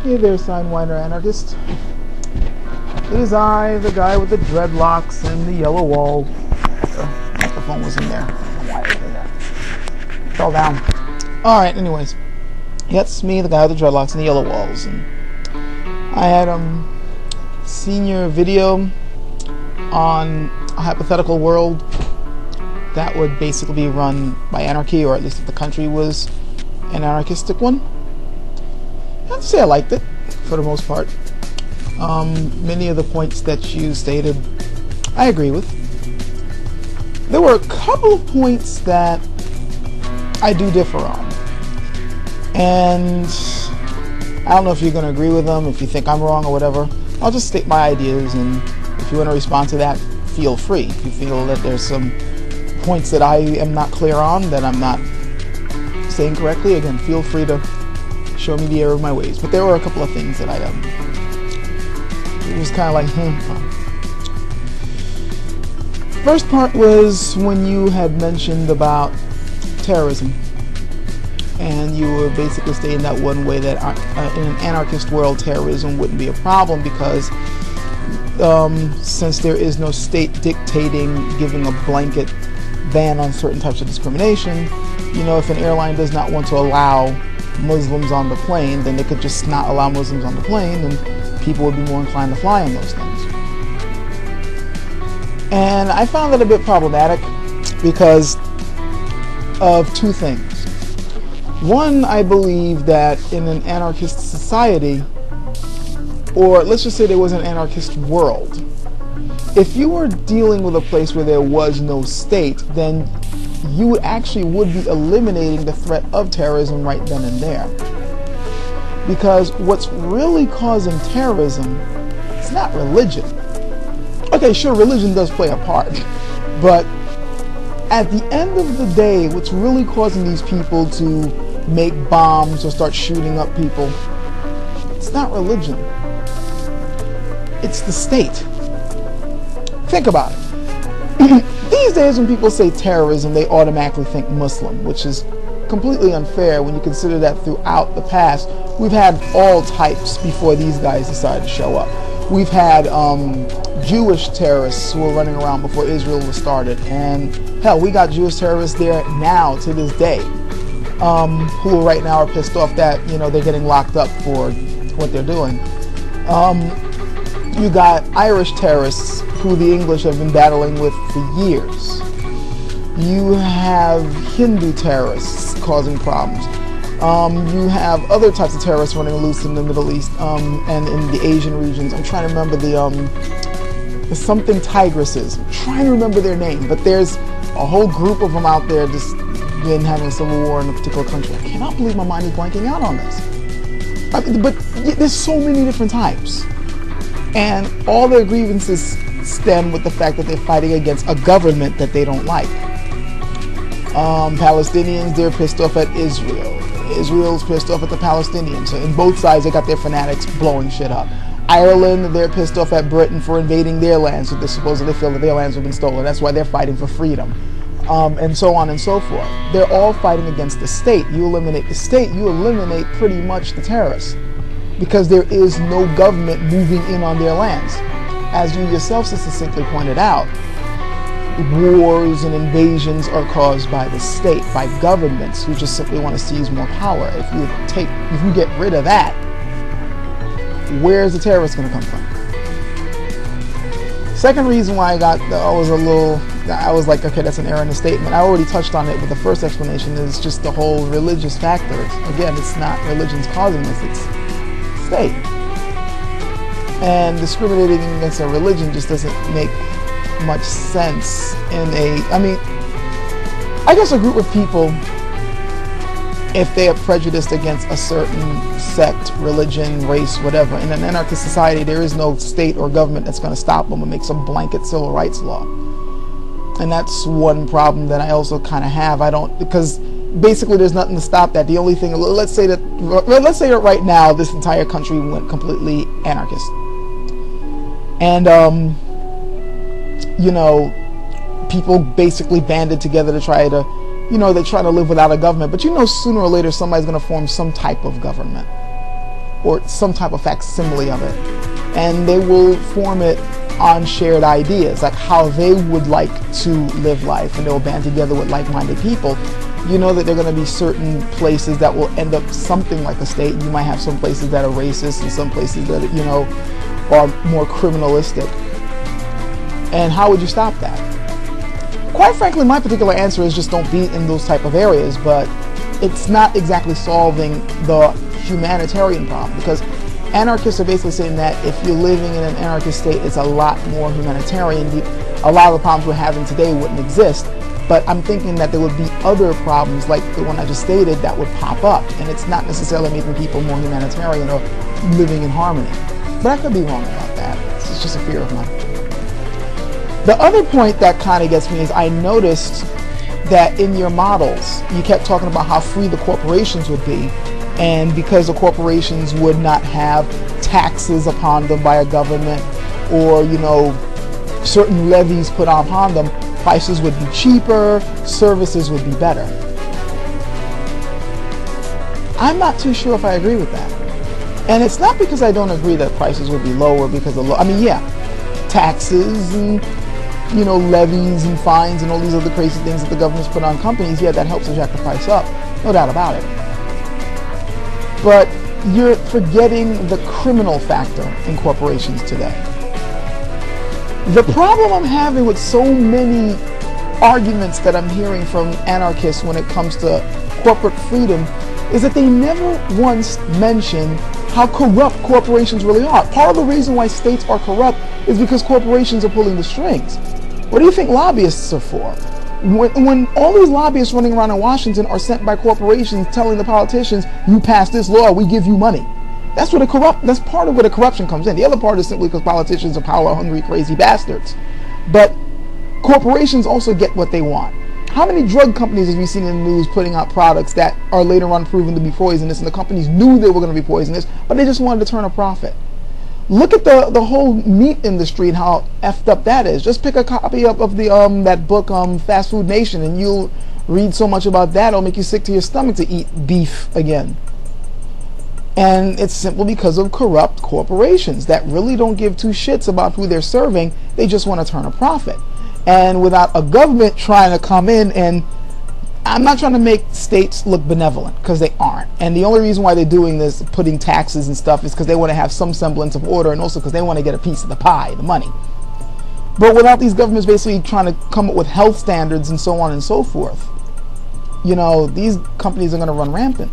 Hey there, Sidewinder Anarchist. It is I, the guy with the dreadlocks and the yellow wall. The microphone was in there. I don't know why it was in there. It fell down. Alright, anyways. That's me, the guy with the dreadlocks and the yellow walls. And I had seen your video on a hypothetical world that would basically be run by anarchy, or at least if the country was an anarchistic one. I have to say I liked it, for the most part. Many of the points that you stated, I agree with. There were a couple of points that I do differ on. And I don't know if you're going to agree with them, if you think I'm wrong or whatever. I'll just state my ideas, and if you want to respond to that, feel free. If you feel that there's some points that I am not clear on, that I'm not saying correctly, again, feel free to show me the error of my ways. But there were a couple of things that it was kind of like, First part was when you had mentioned about terrorism, and you were basically stating that one way that in an anarchist world terrorism wouldn't be a problem because since there is no state dictating, giving a blanket ban on certain types of discrimination, you know, if an airline does not want to allow Muslims on the plane, then they could just not allow Muslims on the plane, and people would be more inclined to fly on those things. And I found that a bit problematic because of two things. One, I believe that in an anarchist society, or let's just say there was an anarchist world, if you were dealing with a place where there was no state, then you actually would be eliminating the threat of terrorism right then and there. Because what's really causing terrorism is not religion. Okay, sure, religion does play a part, but at the end of the day, what's really causing these people to make bombs or start shooting up people, it's not religion. It's the state. Think about it. These days when people say terrorism, they automatically think Muslim, which is completely unfair when you consider that throughout the past, we've had all types before these guys decided to show up. We've had Jewish terrorists who were running around before Israel was started, and hell, we got Jewish terrorists there now to this day, who right now are pissed off that, you know, they're getting locked up for what they're doing. You got Irish terrorists who the English have been battling with for years. You have Hindu terrorists causing problems. You have other types of terrorists running loose in the Middle East and in the Asian regions. I'm trying to remember the something tigresses. I'm trying to remember their name, but there's a whole group of them out there just been having a civil war in a particular country. I cannot believe my mind is blanking out on this. But there's so many different types. And all their grievances stem with the fact that they're fighting against a government that they don't like. Palestinians, they're pissed off at Israel. Israel's pissed off at the Palestinians. So in both sides, they got their fanatics blowing shit up. Ireland, they're pissed off at Britain for invading their lands, so they supposedly feel that their lands have been stolen. That's why they're fighting for freedom. And so on and so forth. They're all fighting against the state. You eliminate the state, you eliminate pretty much the terrorists, because there is no government moving in on their lands. As you yourself succinctly pointed out, wars and invasions are caused by the state, by governments who just simply want to seize more power. If you get rid of that, where's the terrorists going to come from? Second reason why I was like, okay, that's an error in the statement. I already touched on it, but the first explanation is just the whole religious factor. Again, it's not religion's causing this, it's state. And discriminating against a religion just doesn't make much sense I guess a group of people, if they are prejudiced against a certain sect, religion, race, whatever, in an anarchist society, there is no state or government that's going to stop them and make some blanket civil rights law. And that's one problem that I also kind of have. Because basically there's nothing to stop that. The only thing, let's say that right now this entire country went completely anarchist. And, you know, people basically banded together to try to, you know, they're trying to live without a government. But you know, sooner or later somebody's going to form some type of government. or some type of facsimile of it, and they will form it on shared ideas, like how they would like to live life, and they'll band together with like-minded people. You know that there are going to be certain places that will end up something like a state. You might have some places that are racist and some places that, you know, are more criminalistic. And how would you stop that? Quite frankly, my particular answer is just don't be in those type of areas, but it's not exactly solving the humanitarian problem, because anarchists are basically saying that if you're living in an anarchist state, it's a lot more humanitarian. A lot of the problems we're having today wouldn't exist. But I'm thinking that there would be other problems like the one I just stated that would pop up, and it's not necessarily making people more humanitarian or living in harmony. But I could be wrong about that. It's just a fear of mine. The other point that kind of gets me is I noticed that in your models, you kept talking about how free the corporations would be, and because the corporations would not have taxes upon them by a government or, you know, certain levies put upon them, prices would be cheaper, services would be better. I'm not too sure if I agree with that. And it's not because I don't agree that prices would be lower because of, I mean, yeah, taxes and, you know, levies and fines and all these other crazy things that the government's put on companies, yeah, that helps to jack the price up, no doubt about it. But you're forgetting the criminal factor in corporations today. The problem I'm having with so many arguments that I'm hearing from anarchists when it comes to corporate freedom is that they never once mention how corrupt corporations really are. Part of the reason why states are corrupt is because corporations are pulling the strings. What do you think lobbyists are for? When all these lobbyists running around in Washington are sent by corporations telling the politicians, you pass this law, we give you money. That's part of where the corruption comes in. The other part is simply because politicians are power-hungry, crazy bastards. But corporations also get what they want. How many drug companies have we seen in the news putting out products that are later on proven to be poisonous, and the companies knew they were going to be poisonous, but they just wanted to turn a profit? Look at the whole meat industry and how effed up that is. Just pick a copy up of the that book, Fast Food Nation, and you'll read so much about that it'll make you sick to your stomach to eat beef again. And it's simply because of corrupt corporations that really don't give two shits about who they're serving. They just want to turn a profit. And without a government trying to come in, and I'm not trying to make states look benevolent, because they aren't. And the only reason why they're doing this, putting taxes and stuff, is because they want to have some semblance of order, and also because they want to get a piece of the pie, the money. But without these governments basically trying to come up with health standards and so on and so forth, you know, these companies are going to run rampant.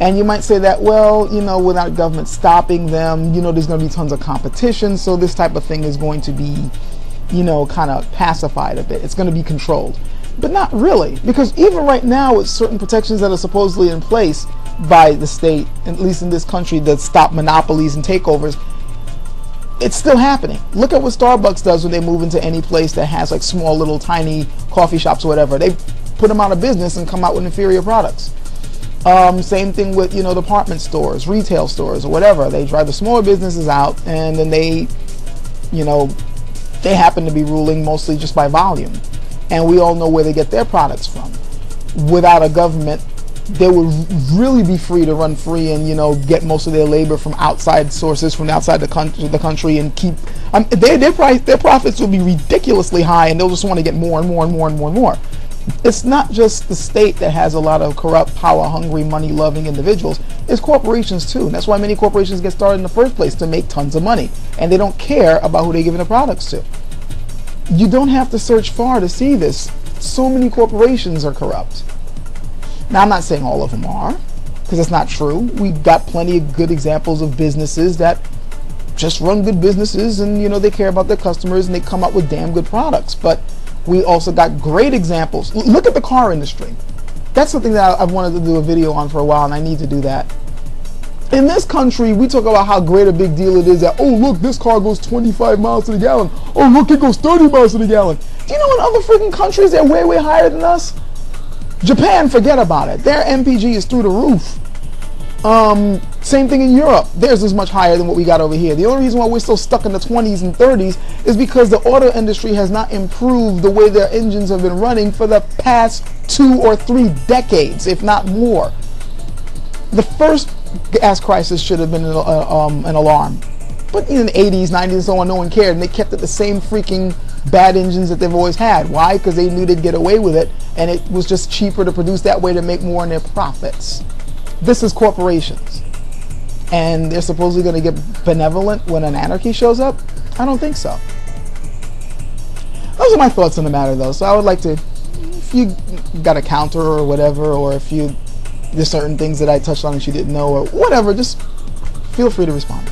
And you might say that, well, you know, without government stopping them, you know, there's going to be tons of competition, so this type of thing is going to be, you know, kind of pacified a bit. It's going to be controlled. But not really, because even right now with certain protections that are supposedly in place by the state, at least in this country, that stop monopolies and takeovers, it's still happening. Look at what Starbucks does when they move into any place that has like small little tiny coffee shops or whatever. They put them out of business and come out with inferior products. Same thing with, you know, department stores, retail stores, or whatever. They drive the smaller businesses out, and then they, you know, they happen to be ruling mostly just by volume. And we all know where they get their products from. Without a government, they would really be free to run free and, you know, get most of their labor from outside sources, from outside the country, and keep their profits will be ridiculously high, and they'll just want to get more and more and more and more and more. It's not just the state that has a lot of corrupt, power-hungry, money-loving individuals. It's corporations too. And that's why many corporations get started in the first place, to make tons of money, and they don't care about who they're giving the products to. You don't have to search far to see this. So many corporations are corrupt. Now, I'm not saying all of them are, because that's not true. We've got plenty of good examples of businesses that just run good businesses, and, you know, they care about their customers, and they come up with damn good products. But we also got great examples. Look at the car industry. That's something that I've wanted to do a video on for a while, and I need to do that. In this country, we talk about how great a big deal it is that, oh, look, this car goes 25 miles to the gallon. Oh, look, it goes 30 miles to the gallon. Do you know in other freaking countries they're way, way higher than us? Japan, forget about it. Their MPG is through the roof. Same thing in Europe. Theirs is much higher than what we got over here. The only reason why we're still stuck in the 20s and 30s is because the auto industry has not improved the way their engines have been running for the past 2 or 3 decades, if not more. The first gas crisis should have been an alarm. But in the 80s, 90s, and so on, no one cared, and they kept it the same freaking bad engines that they've always had. Why? Because they knew they'd get away with it, and it was just cheaper to produce that way to make more in their profits. This is corporations, and they're supposedly going to get benevolent when an anarchy shows up? I don't think so. Those are my thoughts on the matter, though. So I would like to, if you got a counter or whatever, or if there's certain things that I touched on that you didn't know or whatever, just feel free to respond.